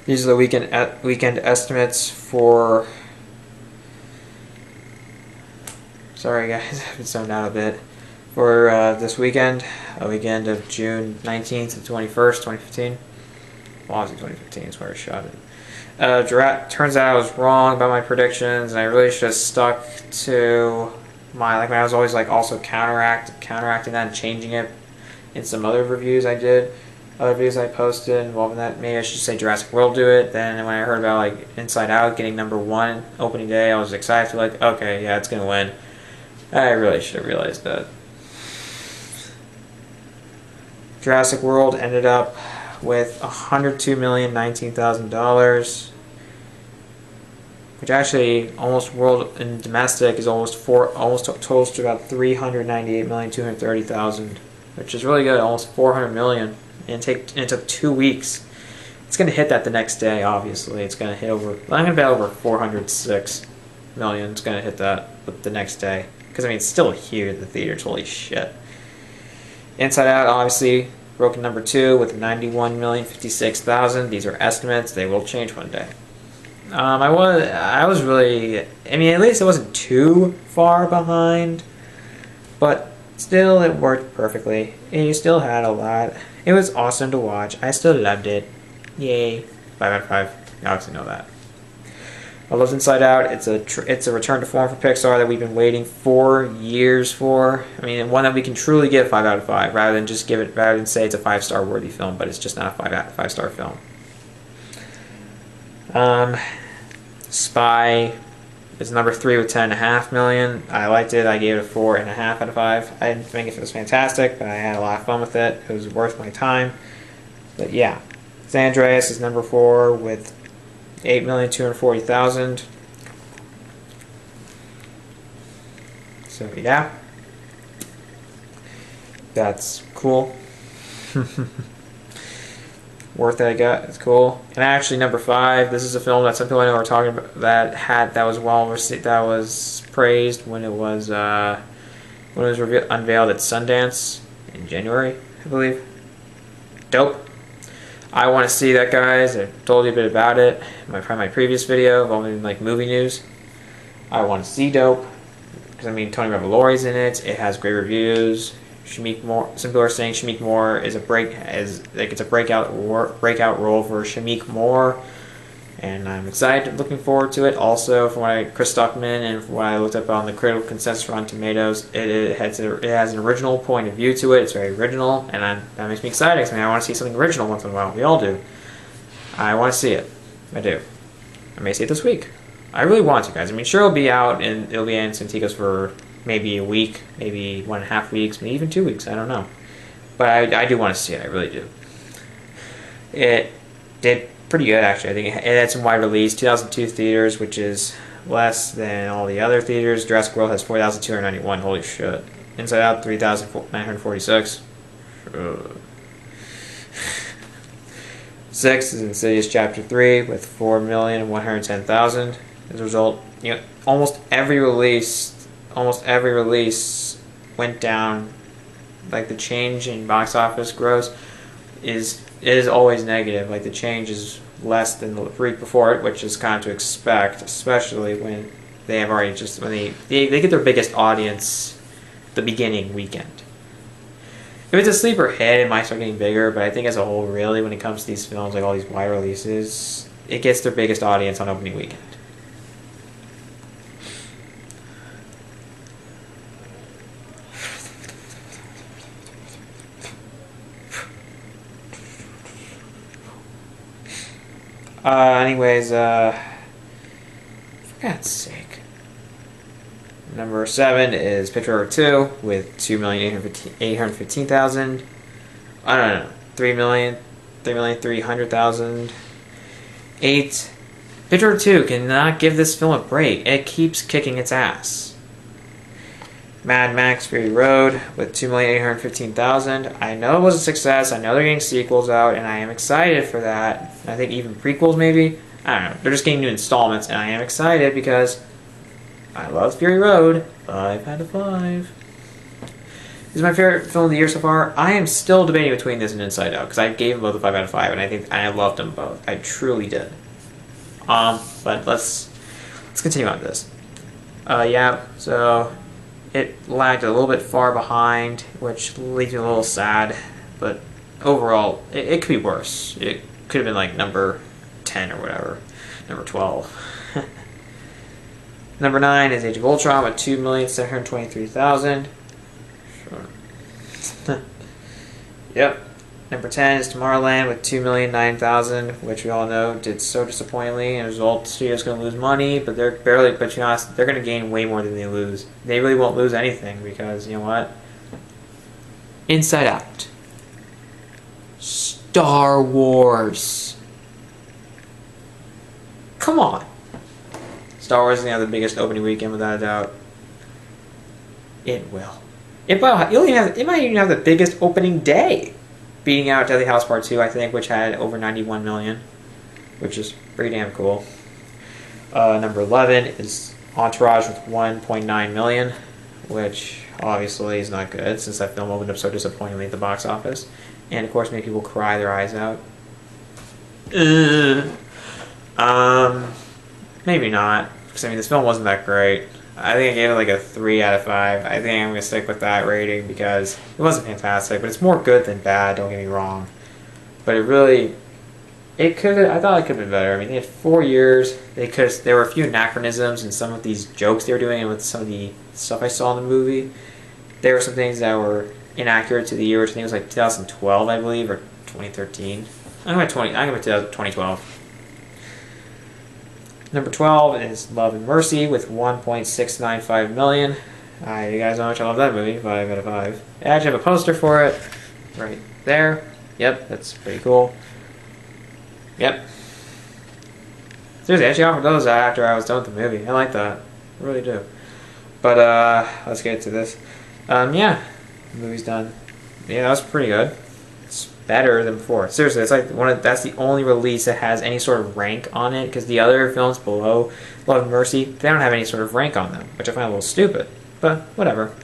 These are the weekend estimates for. Sorry guys, I've been zoned out a bit. For this weekend, a weekend of June 19th to 21st, 2015. Well, obviously 2015 is where I shot it. Turns out I was wrong about my predictions, and I really should have stuck to my I was always also counteracting that and changing it in some other reviews I did, other videos I posted involving that. Maybe I should say Jurassic World do it. Then when I heard about Inside Out getting #1 opening day, I was excited to okay, yeah, it's gonna win. I really should have realized that. Jurassic World ended up with $102,019,000, which actually almost world in domestic is almost totals to about $398,230,000, which is really good, almost 400 million. And it took 2 weeks. It's going to hit that the next day. Obviously, it's going to hit over. I'm going to bet over 406 million. It's going to hit that the next day because it's still huge. The theaters, holy shit. Inside Out, obviously, broke #2 with 91,056,000. These are estimates. They will change one day. I was really. At least it wasn't too far behind, but still, it worked perfectly. And you still had a lot. It was awesome to watch. I still loved it. Yay! 5 out of 5. You obviously know that. I loved Inside Out. It's a return to form for Pixar that we've been waiting 4 years for. One that we can truly give 5 out of 5, rather than say it's a 5-star worthy film, but it's just not a 5-star film. Spy is #3 with 10.5 million. I liked it. I gave it a 4.5 out of 5. I didn't think it was fantastic, but I had a lot of fun with it. It was worth my time. But yeah, San Andreas is #4 with 8,240,000. So yeah, that's cool. Worth it, I got. It's cool. And actually, #5. This is a film that some people I know are talking about that was well received, that was praised when it was unveiled at Sundance in January, I believe. Dope. I want to see that, guys. I told you a bit about it in my previous video involving movie news. I want to see Dope because Tony Revolori's in it. It has great reviews. Shameik Moore. Some people are saying Shameik Moore is it's a breakout role for Shameik Moore, and I'm excited, looking forward to it. Also, from Chris Stuckman and from what I looked up on the critical consensus on Tomatoes, it has an original point of view to it. It's very original, and that makes me excited. Because I want to see something original once in a while. We all do. I want to see it. I do. I may see it this week. I really want to, guys. Sure, it'll be out and it'll be in Santikos for maybe a week, maybe 1.5 weeks, maybe even 2 weeks. I don't know. But I do want to see it. I really do. It did pretty good, actually. I think it had some wide release. 2002 theaters, which is less than all the other theaters. Jurassic World has 4,291. Holy shit. Inside Out, 3,946. 6 is Insidious Chapter 3 with 4,110,000. As a result, almost every release went down. The change in box office gross is always negative. The change is less than the week before it, which is kind of to expect, especially when they have already they get their biggest audience the beginning weekend. If it's a sleeper hit, it might start getting bigger, but I think as a whole, really, when it comes to these films, all these wide releases, it gets their biggest audience on opening weekend. Anyways, for God's sake. #7 is Picture Order 2 with 2,815,000. I don't know, 3,300,000. 8. Picture Order 2 cannot give this film a break. It keeps kicking its ass. Mad Max Fury Road with 2,815,000. I know it was a success. I know they're getting sequels out, and I am excited for that. I think even prequels, maybe. I don't know. They're just getting new installments, and I am excited because I love Fury Road. 5 out of 5. Is my favorite film of the year so far? I am still debating between this and Inside Out because I gave them both a 5 out of 5, and I think I loved them both. I truly did. But let's continue on this. Yeah, so it lagged a little bit far behind, which leaves me a little sad. But overall, it could be worse. It could have been like number 10 or whatever, number 12. Number 9 is Age of Ultron with 2,723,000. Sure. Yep. Number 10 is Tomorrowland with 2,009,000, which we all know did so disappointingly. And as a result, the studio's going to lose money, but they're barely. But you know, they're going to gain way more than they lose. They really won't lose anything because you know what? Inside Out. Star Wars. Come on. Star Wars is going to have the biggest opening weekend without a doubt. It will. It might even have the biggest opening day, beating out Deadly House Part 2, I think, which had over 91 million, which is pretty damn cool. Number 11 is Entourage with 1.9 million, which obviously is not good since that film opened up so disappointingly at the box office, and of course made people cry their eyes out. Maybe not, because I mean this film wasn't that great. I think I gave it like a 3 out of 5. I think I'm going to stick with that rating because it wasn't fantastic, but it's more good than bad, don't get me wrong. But I thought it could have been better. I mean, they had 4 years. There were a few anachronisms in some of these jokes they were doing and with some of the stuff I saw in the movie. There were some things that were inaccurate to the year, which I think was like 2012, I believe, or 2013. I'm going to 2012. Number 12 is Love and Mercy with 1.695 million. You guys know how much I love that movie. 5 out of 5. I actually have a poster for it right there. Yep, that's pretty cool. Yep. Seriously, I actually offered those after I was done with the movie. I like that. I really do. But let's get to this. Yeah, the movie's done. Yeah, that was pretty good. It's better than before. Seriously, it's like that's the only release that has any sort of rank on it, because the other films below Love and Mercy, they don't have any sort of rank on them, which I find a little stupid. But whatever.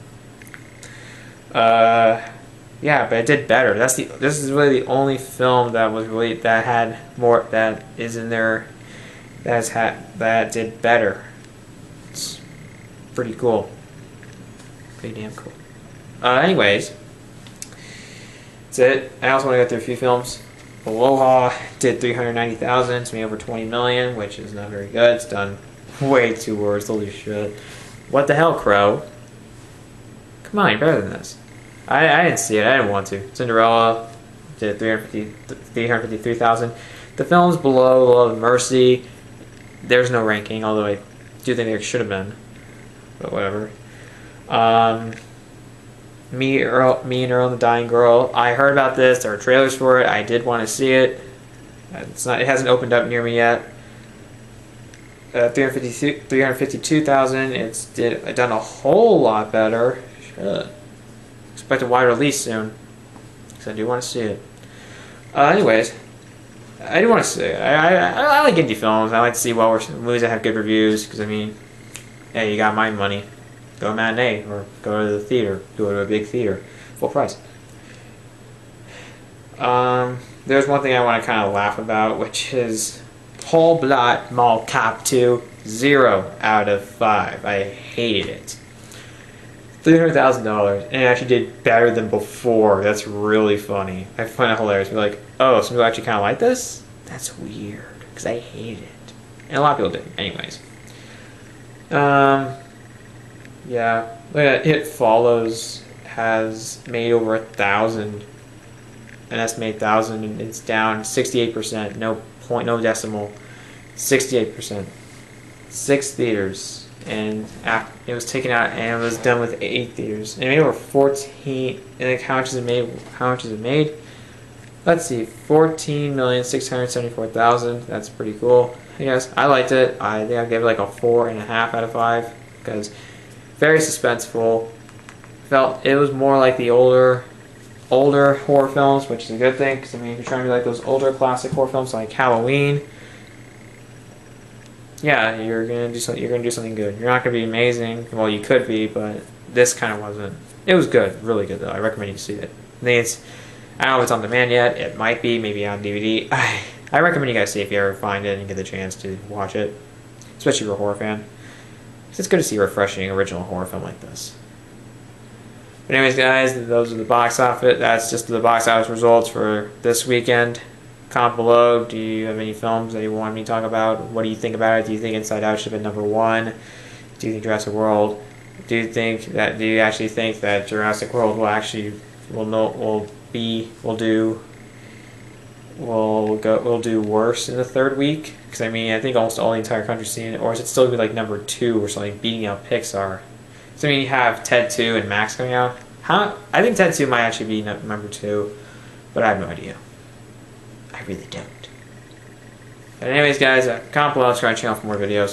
Yeah, but it did better. This is really the only film that had more that is in there that did better. It's pretty cool. Pretty damn cool. Anyways, that's it. I also want to go through a few films. Aloha did 390,000. It's made over 20 million, which is not very good. It's done way too worse. Holy shit! What the hell, Crow? Come on, you're better than this. I didn't see it. I didn't want to. Cinderella did 353,000. The films below Love and Mercy, there's no ranking, although I do think there should have been. But whatever. Me and Earl and the Dying Girl. I heard about this. There are trailers for it. I did want to see it. It hasn't opened up near me yet. 352,000. It's done a whole lot better. Shit. Expect a wide release soon, because I do want to see it. Anyways, I do want to see it. I like indie films. I like to see movies that have good reviews, because I mean, hey, you got my money. Go to a matinee, or go to the theater. Go to a big theater. Full price. There's one thing I want to kind of laugh about, which is Paul Blart Mall Cop 2, 0 out of 5. I hated it. $300,000, and it actually did better than before. That's really funny. I find it hilarious. Be like, oh, some people actually kind of like this? That's weird, because I hate it. And a lot of people did. Anyways. Yeah. Look at It Follows has made over 1,000. An estimated 1,000, and it's down 68%. No decimal. 68%. 6 theaters. And it was taken out, and it was done with 8 theaters. And it made over 14. And how much is it made? How much is it made? Let's see, 14,674,000. That's pretty cool. I guess I liked it. I think I gave it like a 4.5 out of 5 because very suspenseful. Felt it was more like the older horror films, which is a good thing because I mean, if you're trying to be like those older classic horror films like Halloween. Yeah, you're gonna do something good. You're not gonna be amazing. Well, you could be, but this kind of wasn't. It was good, really good though. I recommend you see it. I think it's. I don't know if it's on demand yet. It might be, maybe on DVD. I recommend you guys see it if you ever find it and get the chance to watch it, especially if you're a horror fan. It's good to see a refreshing original horror film like this. But anyways, guys, those are the box office. That's just the box office results for this weekend. Comment below. Do you have any films that you want me to talk about? What do you think about it? Do you think Inside Out should have been #1? Do you think Jurassic World? Do you actually think that Jurassic World will do worse in the third week? Because I mean, I think almost all the entire country's seen it. Or is it still gonna be like #2 or something, beating out Pixar? So I mean, you have Ted 2 and Max coming out. I think Ted 2 might actually be #2, but I have no idea. I really don't. But anyways, guys, comment below, subscribe to the channel for more videos.